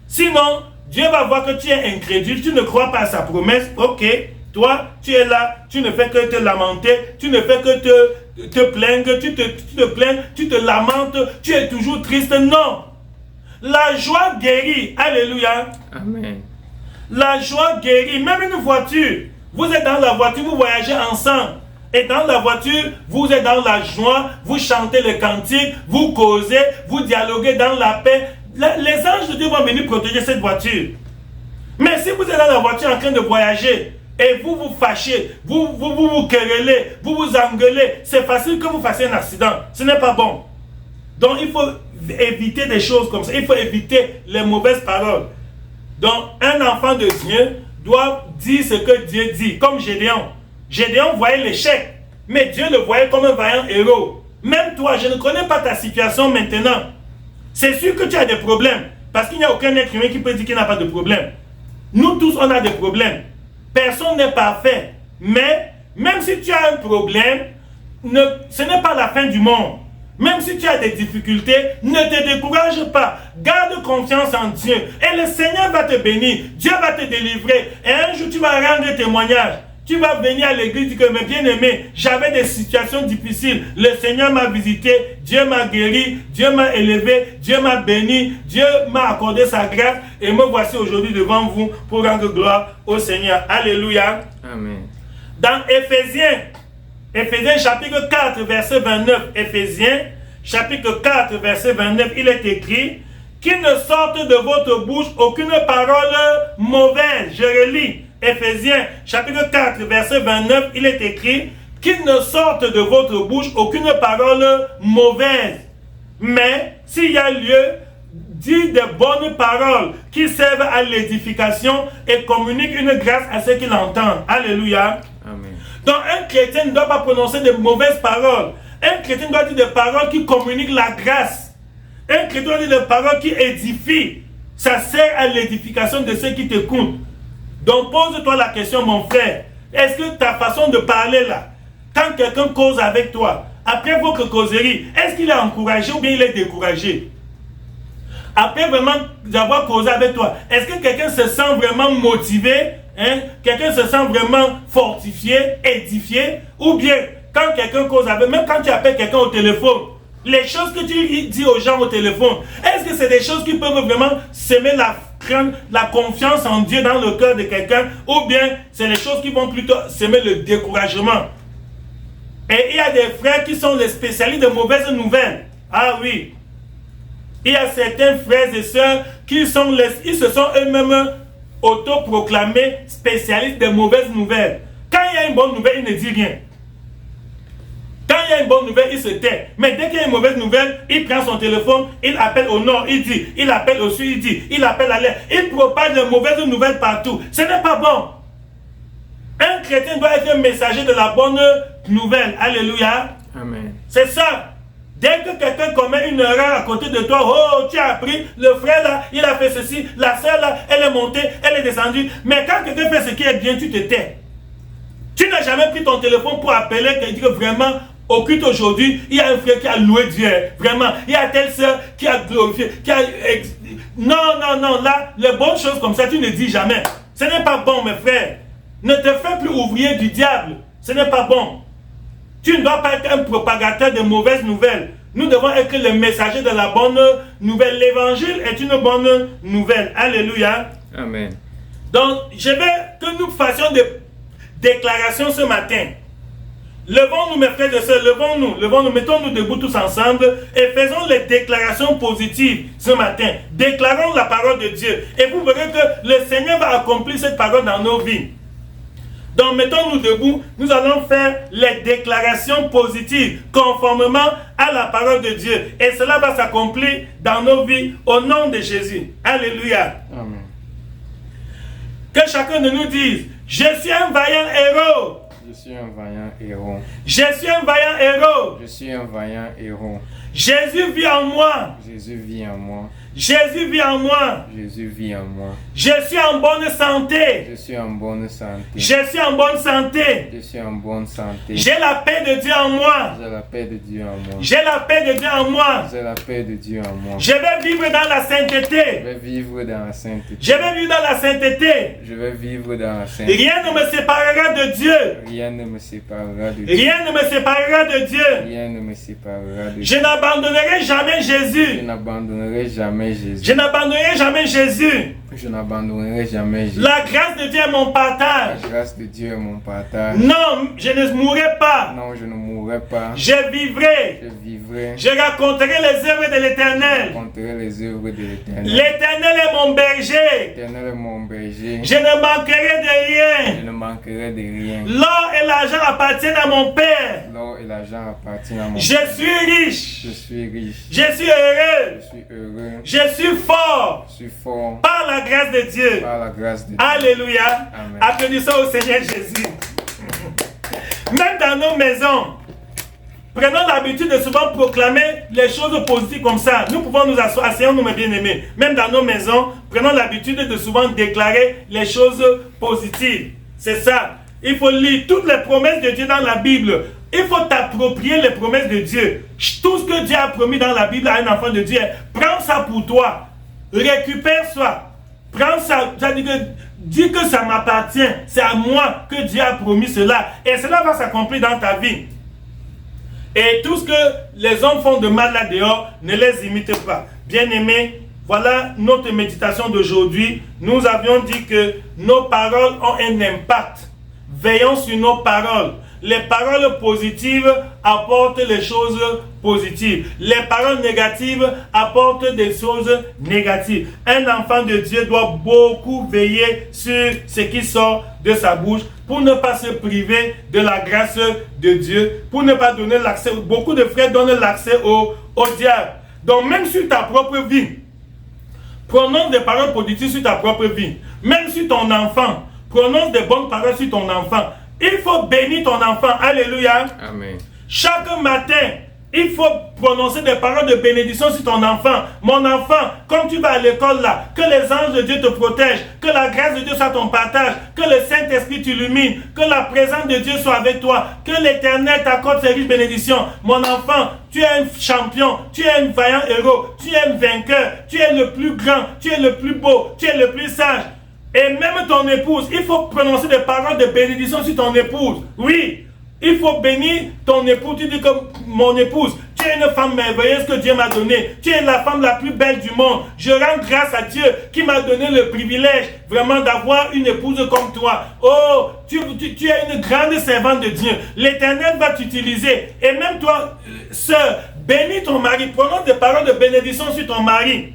[SPEAKER 1] Sinon, Dieu va voir que tu es incrédule, tu ne crois pas à sa promesse. Ok, toi, tu es là, tu ne fais que te lamenter, tu ne fais que te plaindre, tu te plains, tu te lamentes, tu es toujours triste. Non, la joie guérit. Alléluia.
[SPEAKER 2] Amen.
[SPEAKER 1] La joie guérit, même une voiture. Vous êtes dans la voiture, vous voyagez ensemble. Et dans la voiture, vous êtes dans la joie, vous chantez les cantiques, vous causez, vous dialoguez dans la paix. Les anges de Dieu vont venir protéger cette voiture. Mais si vous êtes dans la voiture en train de voyager, et vous vous fâchez, vous querellez, vous vous engueulez, c'est facile que vous fassiez un accident. Ce n'est pas bon. Donc il faut éviter des choses comme ça. Il faut éviter les mauvaises paroles. Donc un enfant de Dieu doit dire ce que Dieu dit, comme Gédéon. Gédéon voyait l'échec, mais Dieu le voyait comme un vaillant héros. Même toi, je ne connais pas ta situation maintenant. C'est sûr que tu as des problèmes, parce qu'il n'y a aucun être humain qui peut dire qu'il n'a pas de problème. Nous tous, on a des problèmes. Personne n'est parfait. Mais, même si tu as un problème, ce n'est pas la fin du monde. Même si tu as des difficultés, ne te décourage pas. Garde confiance en Dieu. Et le Seigneur va te bénir. Dieu va te délivrer. Et un jour, tu vas rendre témoignage. Tu vas venir à l'église et dire que, mes bien-aimés, j'avais des situations difficiles. Le Seigneur m'a visité. Dieu m'a guéri. Dieu m'a élevé. Dieu m'a béni. Dieu m'a accordé sa grâce. Et me voici aujourd'hui devant vous pour rendre gloire au Seigneur. Alléluia.
[SPEAKER 2] Amen.
[SPEAKER 1] Dans Éphésiens chapitre 4 verset 29, Éphésiens chapitre 4 verset 29, il est écrit qu'il ne sorte de votre bouche aucune parole mauvaise. Je relis Éphésiens chapitre 4 verset 29, il est écrit qu'il ne sorte de votre bouche aucune parole mauvaise. Mais s'il y a lieu, dit des bonnes paroles qui servent à l'édification et communiquent une grâce à ceux qui l'entendent. Alléluia.
[SPEAKER 2] Amen.
[SPEAKER 1] Donc un chrétien ne doit pas prononcer de mauvaises paroles. Un chrétien doit dire des paroles qui communiquent la grâce. Un chrétien doit dire des paroles qui édifient. Ça sert à l'édification de ceux qui t'écoutent. Donc pose-toi la question, mon frère. Est-ce que ta façon de parler là, quand quelqu'un cause avec toi, après votre causerie, est-ce qu'il est encouragé ou bien il est découragé? Après vraiment d'avoir causé avec toi, est-ce que quelqu'un se sent vraiment motivé? Quelqu'un se sent vraiment fortifié, édifié? Ou bien, quand quelqu'un cause avec, même quand tu appelles quelqu'un au téléphone, les choses que tu dis aux gens au téléphone, est-ce que c'est des choses qui peuvent vraiment semer la crainte, la confiance en Dieu dans le cœur de quelqu'un? Ou bien, c'est les choses qui vont plutôt semer le découragement? Et il y a des frères qui sont les spécialistes de mauvaises nouvelles. Ah oui. Il y a certains frères et sœurs qui sont ils se sont eux-mêmes autoproclamés spécialistes de mauvaises nouvelles. Quand il y a une bonne nouvelle, il ne dit rien. Quand il y a une bonne nouvelle, il se tait. Mais dès qu'il y a une mauvaise nouvelle, il prend son téléphone, il appelle au nord, il dit, il appelle au sud, il dit, il appelle à l'est. Il propage de mauvaises nouvelles partout. Ce n'est pas bon. Un chrétien doit être un messager de la bonne nouvelle. Alléluia.
[SPEAKER 2] Amen.
[SPEAKER 1] C'est ça. Dès que quelqu'un commet une erreur à côté de toi, oh, tu as appris, le frère là, il a fait ceci, la soeur là, elle est montée, elle est descendue. Mais quand quelqu'un fait ce qui est bien, tu te tais. Tu n'as jamais pris ton téléphone pour appeler quelqu'un que vraiment, au culte aujourd'hui, il y a un frère qui a loué Dieu. Vraiment, il y a telle soeur qui a glorifié, qui a... Non, là, les bonnes choses comme ça, tu ne dis jamais. Ce n'est pas bon, mes frères. Ne te fais plus ouvrier du diable. Ce n'est pas bon. Tu ne dois pas être un propagateur de mauvaises nouvelles. Nous devons être les messagers de la bonne nouvelle. L'évangile est une bonne nouvelle. Alléluia.
[SPEAKER 2] Amen.
[SPEAKER 1] Donc, je veux que nous fassions des déclarations ce matin. Levons-nous, mes frères et sœurs, levons-nous, mettons-nous debout tous ensemble et faisons les déclarations positives ce matin. Déclarons la parole de Dieu. Et vous verrez que le Seigneur va accomplir cette parole dans nos vies. Donc, mettons-nous debout, nous allons faire les déclarations positives conformément à la parole de Dieu. Et cela va s'accomplir dans nos vies au nom de Jésus. Alléluia.
[SPEAKER 2] Amen.
[SPEAKER 1] Que chacun de nous dise, je suis un vaillant héros.
[SPEAKER 2] Je suis un vaillant héros.
[SPEAKER 1] Je suis un vaillant héros.
[SPEAKER 2] Je suis un vaillant héros.
[SPEAKER 1] Jésus vit en moi.
[SPEAKER 2] Jésus vit en moi.
[SPEAKER 1] Jésus vit en moi.
[SPEAKER 2] Jésus vit en moi.
[SPEAKER 1] Je suis en bonne santé.
[SPEAKER 2] Je suis en bonne santé.
[SPEAKER 1] Je suis en bonne santé.
[SPEAKER 2] Je suis en bonne santé.
[SPEAKER 1] J'ai la paix de Dieu en moi.
[SPEAKER 2] J'ai la paix de Dieu en moi.
[SPEAKER 1] J'ai la paix de Dieu en moi.
[SPEAKER 2] J'ai la paix de Dieu en moi.
[SPEAKER 1] Je vais vivre dans la
[SPEAKER 2] Je
[SPEAKER 1] sainteté.
[SPEAKER 2] vais vivre dans la sainteté.
[SPEAKER 1] Je vais vivre dans la sainteté.
[SPEAKER 2] Je vais vivre dans la sainteté.
[SPEAKER 1] Rien ne me séparera de Dieu.
[SPEAKER 2] Rien ne me séparera de Dieu.
[SPEAKER 1] Rien ne me séparera de Dieu.
[SPEAKER 2] Rien ne me séparera de
[SPEAKER 1] Je
[SPEAKER 2] Dieu.
[SPEAKER 1] n'abandonnerai jamais
[SPEAKER 2] Je
[SPEAKER 1] Jésus.
[SPEAKER 2] n'abandonnerai jamais Jésus.
[SPEAKER 1] Je n'abandonnerai jamais Jésus.
[SPEAKER 2] Je n'abandonnerai jamais Jésus.
[SPEAKER 1] La grâce de Dieu est mon partage.
[SPEAKER 2] La grâce de Dieu est mon partage.
[SPEAKER 1] Non, je ne mourrai pas.
[SPEAKER 2] Non, je ne mourrai pas.
[SPEAKER 1] Je vivrai.
[SPEAKER 2] Je vivrai.
[SPEAKER 1] Je raconterai les œuvres de
[SPEAKER 2] Je
[SPEAKER 1] l'Éternel.
[SPEAKER 2] raconterai les œuvres de l'Éternel.
[SPEAKER 1] L'Éternel est mon berger.
[SPEAKER 2] L'Éternel est mon berger.
[SPEAKER 1] Je ne manquerai de
[SPEAKER 2] Je
[SPEAKER 1] rien.
[SPEAKER 2] ne manquerai de rien.
[SPEAKER 1] L'or et l'argent appartiennent à mon Père.
[SPEAKER 2] L'or et l'argent appartiennent à mon
[SPEAKER 1] Je
[SPEAKER 2] Père.
[SPEAKER 1] suis riche.
[SPEAKER 2] Je suis riche.
[SPEAKER 1] Je suis heureux.
[SPEAKER 2] Je suis heureux.
[SPEAKER 1] Je suis fort.
[SPEAKER 2] Je suis fort
[SPEAKER 1] Par la grâce de Dieu.
[SPEAKER 2] par la grâce de Dieu.
[SPEAKER 1] Alléluia.
[SPEAKER 2] Amen.
[SPEAKER 1] Applaudissons au Seigneur Jésus. Même dans nos maisons, prenons l'habitude de souvent proclamer les choses positives comme ça. Nous pouvons nous asseoir, asseyons-nous mes bien-aimés. Même dans nos maisons, prenons l'habitude de souvent déclarer les choses positives. C'est ça. Il faut lire toutes les promesses de Dieu dans la Bible. Il faut t'approprier les promesses de Dieu. Tout ce que Dieu a promis dans la Bible à un enfant de Dieu, prends ça pour toi. Récupère ça. Prends ça. Dis que ça m'appartient. C'est à moi que Dieu a promis cela. Et cela va s'accomplir dans ta vie. Et tout ce que les hommes font de mal là dehors, ne les imite pas. Bien-aimés, voilà notre méditation d'aujourd'hui. Nous avions dit que nos paroles ont un impact. Veillons sur nos paroles. Les paroles positives apportent les choses positives. Les paroles négatives apportent des choses négatives. Un enfant de Dieu doit beaucoup veiller sur ce qui sort de sa bouche pour ne pas se priver de la grâce de Dieu, pour ne pas donner l'accès. Beaucoup de frères donnent l'accès au diable. Donc même sur ta propre vie, prononce des paroles positives sur ta propre vie. Même sur ton enfant, prononce des bonnes paroles sur ton enfant. Il faut bénir ton enfant. Alléluia.
[SPEAKER 2] Amen.
[SPEAKER 1] Chaque matin, il faut prononcer des paroles de bénédiction sur ton enfant. Mon enfant, comme tu vas à l'école là, que les anges de Dieu te protègent, que la grâce de Dieu soit ton partage, que le Saint-Esprit t'illumine, que la présence de Dieu soit avec toi, que l'Éternel t'accorde ses riches bénédictions. Mon enfant, tu es un champion, tu es un vaillant héros, tu es un vainqueur, tu es le plus grand, tu es le plus beau, tu es le plus sage. Et même ton épouse, il faut prononcer des paroles de bénédiction sur ton épouse. Oui, il faut bénir ton épouse. Tu dis comme mon épouse, tu es une femme merveilleuse que Dieu m'a donnée. Tu es la femme la plus belle du monde. Je rends grâce à Dieu qui m'a donné le privilège vraiment d'avoir une épouse comme toi. Oh, tu es une grande servante de Dieu. L'Éternel va t'utiliser. Et même toi, sœur, bénis ton mari. Prononce des paroles de bénédiction sur ton mari.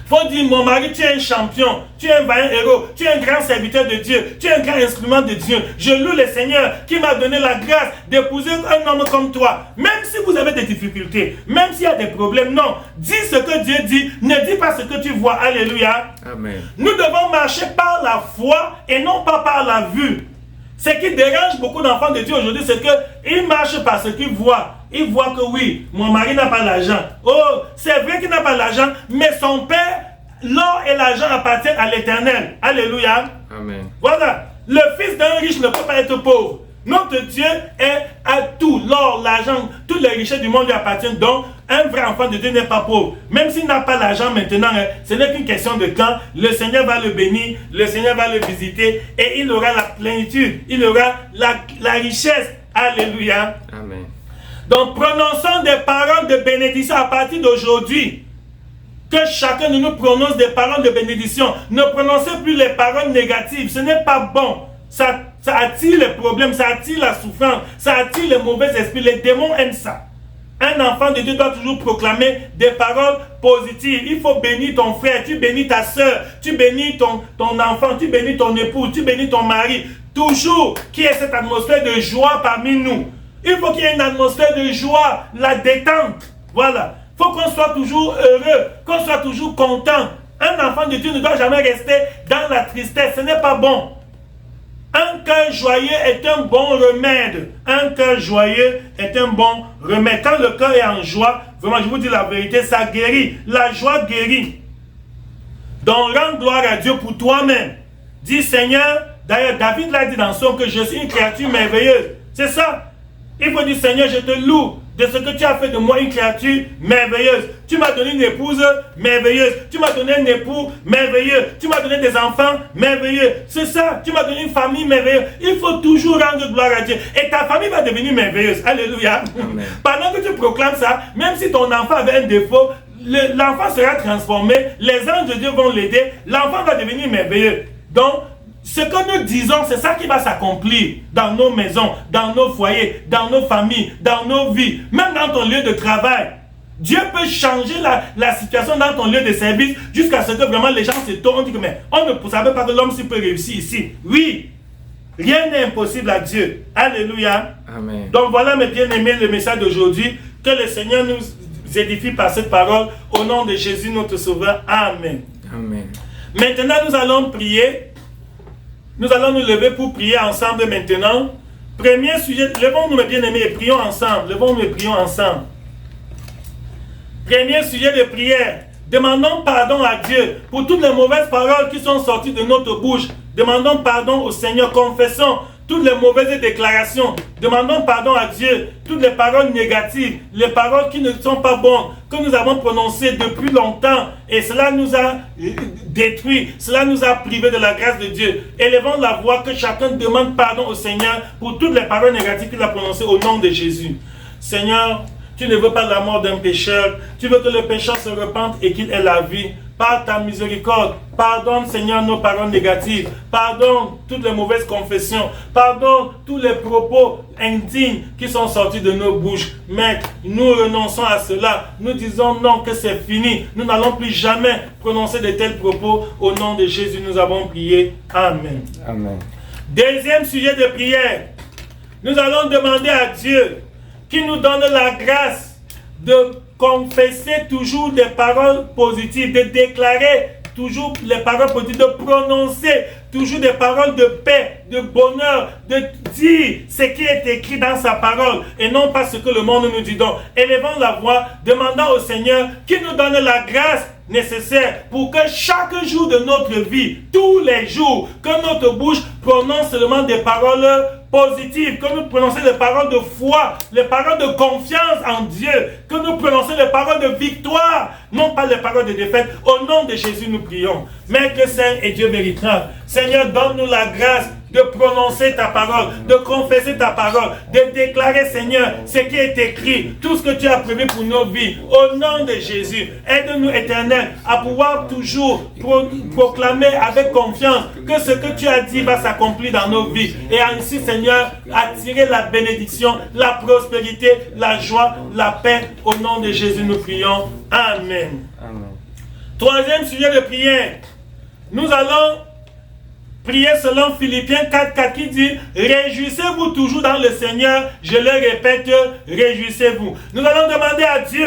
[SPEAKER 1] Faut dire, mon mari, tu es un champion, tu es un vaillant héros, tu es un grand serviteur de Dieu, tu es un grand instrument de Dieu. Je loue le Seigneur qui m'a donné la grâce d'épouser un homme comme toi. Même si vous avez des difficultés, même s'il y a des problèmes, non. Dis ce que Dieu dit, ne dis pas ce que tu vois. Alléluia.
[SPEAKER 2] Amen.
[SPEAKER 1] Nous devons marcher par la foi et non pas par la vue. Ce qui dérange beaucoup d'enfants de Dieu aujourd'hui, c'est qu'ils marchent par ce qu'ils voient. Ils voient que oui, mon mari n'a pas l'argent. Oh, c'est vrai qu'il n'a pas l'argent, mais son père, l'or et l'argent appartiennent à l'Éternel. Alléluia.
[SPEAKER 2] Amen.
[SPEAKER 1] Voilà. Le fils d'un riche ne peut pas être pauvre. Notre Dieu est à tout. L'or, l'argent, toutes les richesses du monde lui appartiennent. Donc, un vrai enfant de Dieu n'est pas pauvre. Même s'il n'a pas l'argent maintenant, ce n'est qu'une question de temps. Le Seigneur va le bénir, le Seigneur va le visiter et il aura la plénitude, il aura la richesse. Alléluia.
[SPEAKER 2] Amen.
[SPEAKER 1] Donc, prononçons des paroles de bénédiction à partir d'aujourd'hui. Que chacun de nous prononce des paroles de bénédiction. Ne prononcez plus les paroles négatives. Ce n'est pas bon. Ça attire les problèmes, ça attire la souffrance, ça attire les mauvais esprits. Les démons aiment ça. Un enfant de Dieu doit toujours proclamer des paroles positives. Il faut bénir ton frère, tu bénis ta soeur, tu bénis ton enfant, tu bénis ton époux, tu bénis ton mari. Toujours qu'il y ait cette atmosphère de joie parmi nous. Il faut qu'il y ait une atmosphère de joie, la détente. Voilà. Il faut qu'on soit toujours heureux, qu'on soit toujours content. Un enfant de Dieu ne doit jamais rester dans la tristesse. Ce n'est pas bon. Un cœur joyeux est un bon remède. Un cœur joyeux est un bon remède. Quand le cœur est en joie, vraiment, je vous dis la vérité, ça guérit. La joie guérit. Donc, rends gloire à Dieu pour toi-même. Dis, Seigneur, d'ailleurs, David l'a dit dans son que je suis une créature merveilleuse. C'est ça. Il faut dire, Seigneur, je te loue de ce que tu as fait de moi une créature merveilleuse. Tu m'as donné une épouse merveilleuse. Tu m'as donné un époux merveilleux. Tu m'as donné des enfants merveilleux. C'est ça. Tu m'as donné une famille merveilleuse. Il faut toujours rendre gloire à Dieu. Et ta famille va devenir merveilleuse. Alléluia. Amen. Pendant que tu proclames ça, même si ton enfant avait un défaut, l'enfant sera transformé. Les anges de Dieu vont l'aider. L'enfant va devenir merveilleux. Donc, ce que nous disons, c'est ça qui va s'accomplir dans nos maisons, dans nos foyers, dans nos familles, dans nos vies, même dans ton lieu de travail. Dieu peut changer la situation dans ton lieu de service jusqu'à ce que vraiment les gens se tournent. On dit que mais on ne savait pas que l'homme s'y peut réussir ici. Oui, rien n'est impossible à Dieu. Alléluia. Amen. Donc voilà mes bien-aimés le message d'aujourd'hui. Que le Seigneur nous édifie par cette parole. Au nom de Jésus notre Sauveur. Amen. Amen. Maintenant nous allons prier. Nous allons nous lever pour prier ensemble maintenant. Premier sujet, levons-nous mes bien-aimés et prions ensemble. Levons-nous et prions ensemble. Premier sujet de prière. Demandons pardon à Dieu pour toutes les mauvaises paroles qui sont sorties de notre bouche. Demandons pardon au Seigneur. Confessons toutes les mauvaises déclarations. Demandons pardon à Dieu. Toutes les paroles négatives, les paroles qui ne sont pas bonnes, que nous avons prononcées depuis longtemps. Et cela nous a détruits. Cela nous a privés de la grâce de Dieu. Élevons la voix, que chacun demande pardon au Seigneur pour toutes les paroles négatives qu'il a prononcées au nom de Jésus. Seigneur, tu ne veux pas la mort d'un pécheur. Tu veux que le pécheur se repente et qu'il ait la vie. Par ta miséricorde, pardonne, Seigneur, nos paroles négatives. Pardonne toutes les mauvaises confessions. Pardonne tous les propos indignes qui sont sortis de nos bouches. Maître, nous renonçons à cela. Nous disons non, que c'est fini. Nous n'allons plus jamais prononcer de tels propos. Au nom de Jésus, nous avons prié. Amen. Amen. Deuxième sujet de prière. Nous allons demander à Dieu qui nous donne la grâce de confesser toujours des paroles positives, de déclarer toujours les paroles positives, de prononcer toujours des paroles de paix, de bonheur, de dire ce qui est écrit dans sa parole et non pas ce que le monde nous dit. Donc, élevons la voix, demandant au Seigneur qui nous donne la grâce nécessaire pour que chaque jour de notre vie, tous les jours, que notre bouche prononce seulement des paroles positives, que nous prononçons les paroles de foi, les paroles de confiance en Dieu, que nous prononçons les paroles de victoire, non pas les paroles de défaite. Au nom de Jésus, nous prions. Maître Saint et Dieu véritable, Seigneur, donne-nous la grâce de prononcer ta parole, de confesser ta parole, de déclarer, Seigneur, ce qui est écrit, tout ce que tu as prévu pour nos vies. Au nom de Jésus, aide-nous, Éternel, à pouvoir toujours proclamer avec confiance que ce que tu as dit va s'accomplir dans nos vies. Et ainsi, Seigneur, attirer la bénédiction, la prospérité, la joie, la paix. Au nom de Jésus, nous prions. Amen.
[SPEAKER 2] Amen.
[SPEAKER 1] Troisième sujet de prière. Nous allons prier selon Philippiens 4:4 qui dit « Réjouissez-vous toujours dans le Seigneur. Je le répète, réjouissez-vous. » Nous allons demander à Dieu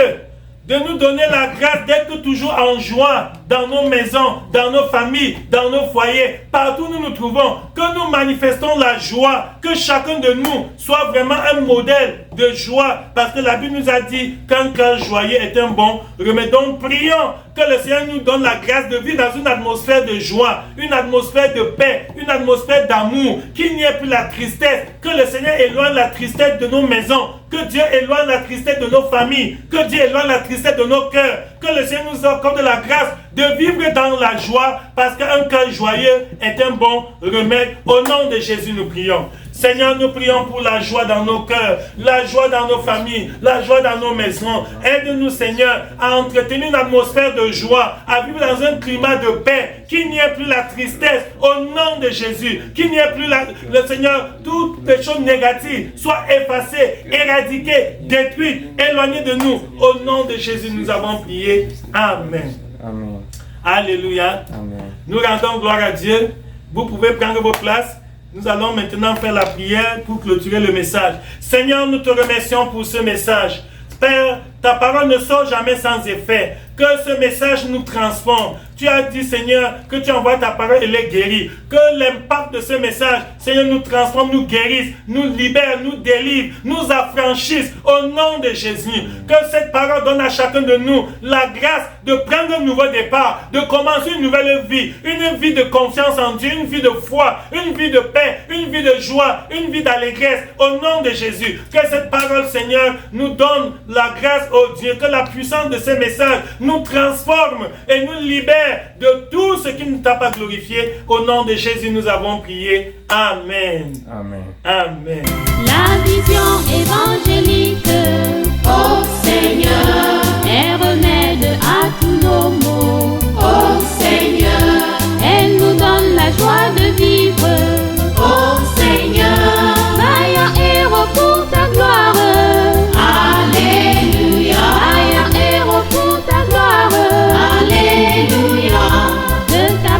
[SPEAKER 1] de nous donner la grâce d'être toujours en joie dans nos maisons, dans nos familles, dans nos foyers, partout où nous nous trouvons, que nous manifestons la joie, que chacun de nous soit vraiment un modèle de joie, parce que la Bible nous a dit qu'un cœur joyeux est un bon remède. Donc prions que le Seigneur nous donne la grâce de vivre dans une atmosphère de joie, une atmosphère de paix, une atmosphère d'amour, qu'il n'y ait plus la tristesse, que le Seigneur éloigne la tristesse de nos maisons, que Dieu éloigne la tristesse de nos familles, que Dieu éloigne la tristesse de nos cœurs, que le Seigneur nous accorde la grâce de vivre dans la joie, parce qu'un cœur joyeux est un bon remède. Au nom de Jésus, nous prions. Seigneur, nous prions pour la joie dans nos cœurs, la joie dans nos familles, la joie dans nos maisons. Aide-nous, Seigneur, à entretenir une atmosphère de joie, à vivre dans un climat de paix, qu'il n'y ait plus la tristesse, au nom de Jésus, qu'il n'y ait plus le Seigneur, toutes les choses négatives soient effacées, éradiquées, détruites, éloignées de nous. Au nom de Jésus, nous avons prié. Amen.
[SPEAKER 2] Amen.
[SPEAKER 1] Alléluia.
[SPEAKER 2] Amen.
[SPEAKER 1] Nous rendons gloire à Dieu. Vous pouvez prendre vos places. Nous allons maintenant faire la prière pour clôturer le message. Seigneur, nous te remercions pour ce message. Père, ta parole ne sort jamais sans effet. Que ce message nous transforme. Tu as dit, Seigneur, que tu envoies ta parole et les guéris. Que l'impact de ce message, Seigneur, nous transforme, nous guérisse, nous libère, nous délivre, nous affranchisse au nom de Jésus. Que cette parole donne à chacun de nous la grâce de prendre un nouveau départ, de commencer une nouvelle vie, une vie de confiance en Dieu, une vie de foi, une vie de paix, une vie de joie, une vie d'allégresse au nom de Jésus. Que cette parole, Seigneur, nous donne la grâce, oh Dieu, que la puissance de ces messages nous transforme et nous libère de tout ce qui ne t'a pas glorifié. Au nom de Jésus, nous avons prié. Amen.
[SPEAKER 2] Amen.
[SPEAKER 1] Amen.
[SPEAKER 4] La vision évangélique, ô Seigneur, est remède à tous nos maux. Ô Seigneur, elle nous donne la joie